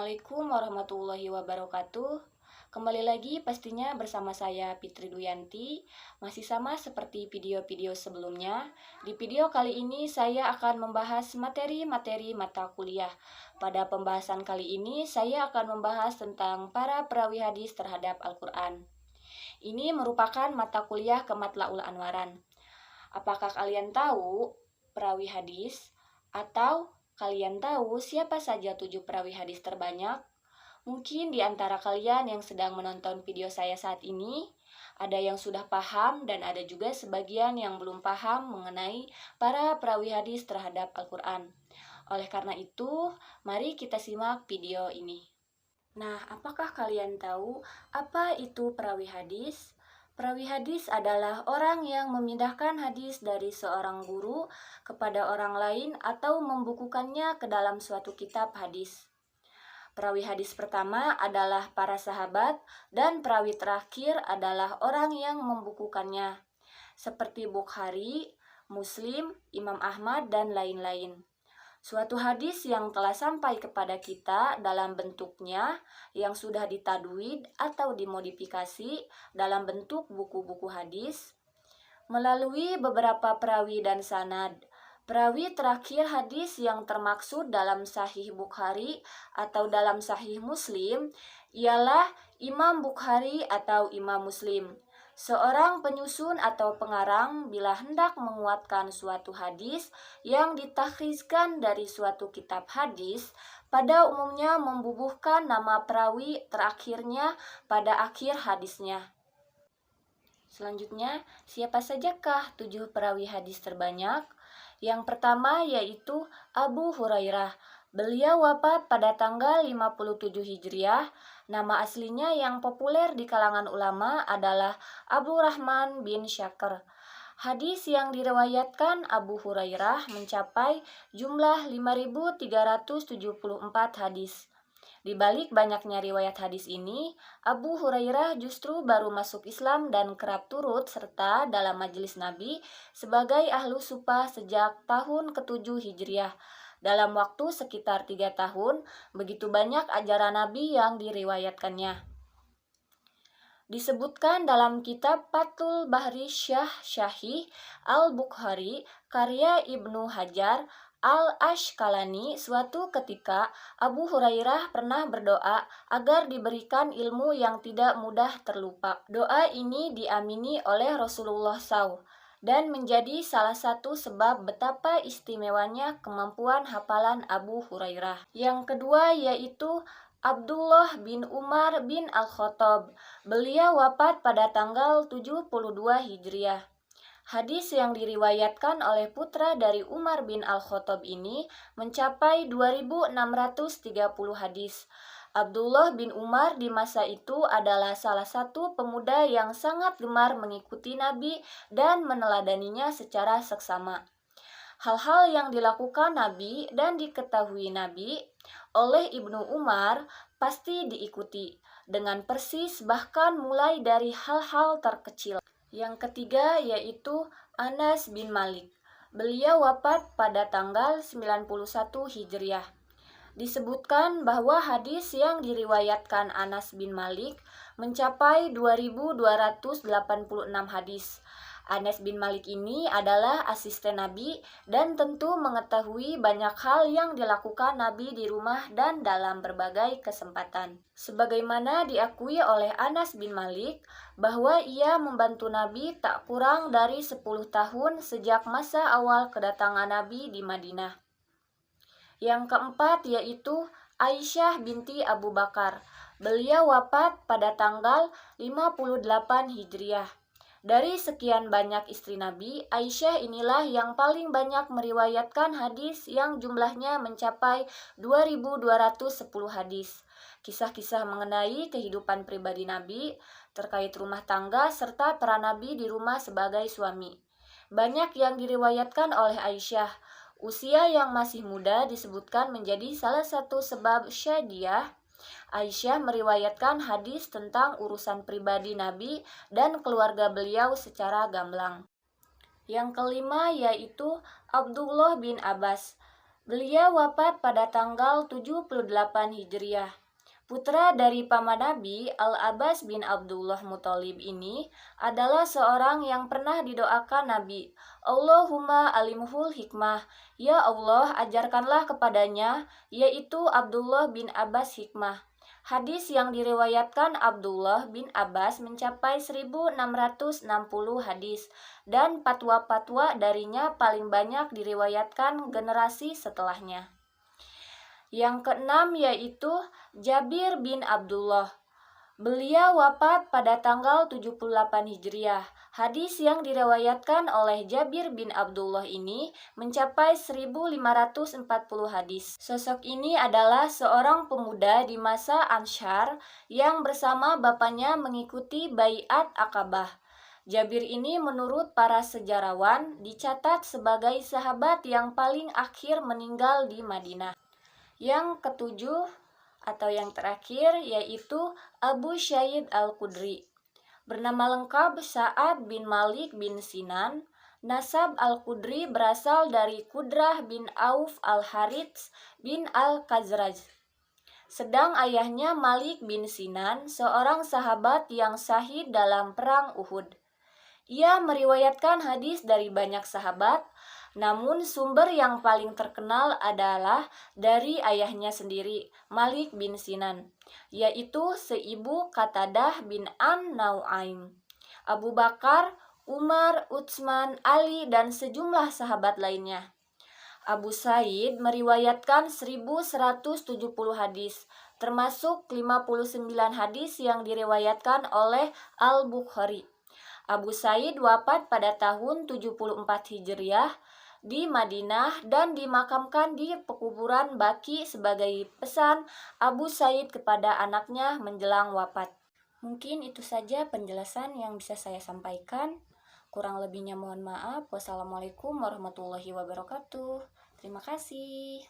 Assalamualaikum warahmatullahi wabarakatuh. Kembali lagi pastinya bersama saya Fitri Duyanti. Masih sama seperti video-video sebelumnya. Di video kali ini saya akan membahas materi-materi mata kuliah. Pada pembahasan kali ini saya akan membahas tentang para perawi hadis terhadap Al-Quran. Ini merupakan mata kuliah Kematlaul Anwaran. Apakah kalian tahu perawi hadis? Atau kalian tahu siapa saja 7 perawi hadis terbanyak? Mungkin di antara kalian yang sedang menonton video saya saat ini, ada yang sudah paham dan ada juga sebagian yang belum paham mengenai para perawi hadis terhadap Al-Quran. Oleh karena itu, mari kita simak video ini. Nah, apakah kalian tahu apa itu perawi hadis? Perawi hadis adalah orang yang memindahkan hadis dari seorang guru kepada orang lain atau membukukannya ke dalam suatu kitab hadis. Perawi hadis pertama adalah para sahabat dan perawi terakhir adalah orang yang membukukannya, seperti Bukhari, Muslim, Imam Ahmad, dan lain-lain. Suatu hadis yang telah sampai kepada kita dalam bentuknya yang sudah ditadwid atau dimodifikasi dalam bentuk buku-buku hadis melalui beberapa perawi dan sanad. Perawi terakhir hadis yang termaksud dalam Sahih Bukhari atau dalam Sahih Muslim ialah Imam Bukhari atau Imam Muslim. Seorang penyusun atau pengarang bila hendak menguatkan suatu hadis yang ditakhrijkan dari suatu kitab hadis, pada umumnya membubuhkan nama perawi terakhirnya pada akhir hadisnya. Selanjutnya, siapa sajakah 7 perawi hadis terbanyak? Yang pertama yaitu Abu Hurairah. Beliau wafat pada tanggal 57 Hijriah. Nama aslinya yang populer di kalangan ulama adalah Abdurrahman bin Syakhr. Hadis yang diriwayatkan Abu Hurairah mencapai jumlah 5.374 hadis. Di balik banyaknya riwayat hadis ini, Abu Hurairah justru baru masuk Islam dan kerap turut serta dalam majelis Nabi sebagai ahlu sufah sejak tahun ke-7 Hijriah. Dalam waktu sekitar 3 tahun, begitu banyak ajaran Nabi yang diriwayatkannya. Disebutkan dalam kitab Fathul Bahri Syahih Al-Bukhari karya Ibnu Hajar Al-Ashqalani, suatu ketika Abu Hurairah pernah berdoa agar diberikan ilmu yang tidak mudah terlupa. Doa ini diamini oleh Rasulullah SAW dan menjadi salah satu sebab betapa istimewanya kemampuan hafalan Abu Hurairah. Yang kedua yaitu Abdullah bin Umar bin Al-Khattab. Beliau wafat pada tanggal 72 Hijriah. Hadis yang diriwayatkan oleh putra dari Umar bin Al-Khattab ini mencapai 2.630 hadis. Abdullah bin Umar di masa itu adalah salah satu pemuda yang sangat gemar mengikuti Nabi dan meneladaninya secara seksama. Hal-hal yang dilakukan Nabi dan diketahui Nabi oleh Ibnu Umar pasti diikuti dengan persis, bahkan mulai dari hal-hal terkecil. Yang ketiga yaitu Anas bin Malik. Beliau wafat pada tanggal 91 Hijriah. Disebutkan bahwa hadis yang diriwayatkan Anas bin Malik mencapai 2.286 hadis. Anas bin Malik ini adalah asisten Nabi dan tentu mengetahui banyak hal yang dilakukan Nabi di rumah dan dalam berbagai kesempatan. Sebagaimana diakui oleh Anas bin Malik bahwa ia membantu Nabi tak kurang dari 10 tahun sejak masa awal kedatangan Nabi di Madinah. Yang keempat yaitu Aisyah binti Abu Bakar. Beliau wafat pada tanggal 58 Hijriah. Dari sekian banyak istri Nabi, Aisyah inilah yang paling banyak meriwayatkan hadis yang jumlahnya mencapai 2.210 hadis. Kisah-kisah mengenai kehidupan pribadi Nabi, terkait rumah tangga, serta peran Nabi di rumah sebagai suami. Banyak yang diriwayatkan oleh Aisyah. Usia yang masih muda disebutkan menjadi salah satu sebab syadiah. Aisyah meriwayatkan hadis tentang urusan pribadi Nabi dan keluarga beliau secara gamblang. Yang kelima yaitu Abdullah bin Abbas. Beliau wafat pada tanggal 78 Hijriah. Putra dari paman Nabi, Al-Abbas bin Abdullah Muthalib ini adalah seorang yang pernah didoakan Nabi. Allahumma alimhul hikmah. Ya Allah, ajarkanlah kepadanya, yaitu Abdullah bin Abbas hikmah. Hadis yang diriwayatkan Abdullah bin Abbas mencapai 1660 hadis dan fatwa-fatwa darinya paling banyak diriwayatkan generasi setelahnya. Yang keenam yaitu Jabir bin Abdullah. Beliau wafat pada tanggal 78 Hijriah. Hadis yang diriwayatkan oleh Jabir bin Abdullah ini mencapai 1540 hadis. Sosok ini adalah seorang pemuda di masa Ansyar yang bersama bapaknya mengikuti Baiat Aqabah. Jabir ini menurut para sejarawan dicatat sebagai sahabat yang paling akhir meninggal di Madinah. Yang ketujuh atau yang terakhir yaitu Abu Syaid Al-Khudri. Bernama lengkap Sa'ad bin Malik bin Sinan. Nasab Al-Khudri berasal dari Qudrah bin Auf Al-Harits bin Al-Khazraj. Sedang ayahnya Malik bin Sinan, seorang sahabat yang syahid dalam perang Uhud. Ia meriwayatkan hadis dari banyak sahabat, namun sumber yang paling terkenal adalah dari ayahnya sendiri, Malik bin Sinan, yaitu seibu Qatadah bin An-Nau'aim. Abu Bakar, Umar, Utsman, Ali, dan sejumlah sahabat lainnya. Abu Said meriwayatkan 1170 hadis, termasuk 59 hadis yang diriwayatkan oleh Al-Bukhari. Abu Said wafat pada tahun 74 Hijriah di Madinah dan dimakamkan di pekuburan Baqi sebagai pesan Abu Said kepada anaknya menjelang wafat. Mungkin itu saja penjelasan yang bisa saya sampaikan. Kurang lebihnya mohon maaf. Wassalamualaikum warahmatullahi wabarakatuh. Terima kasih.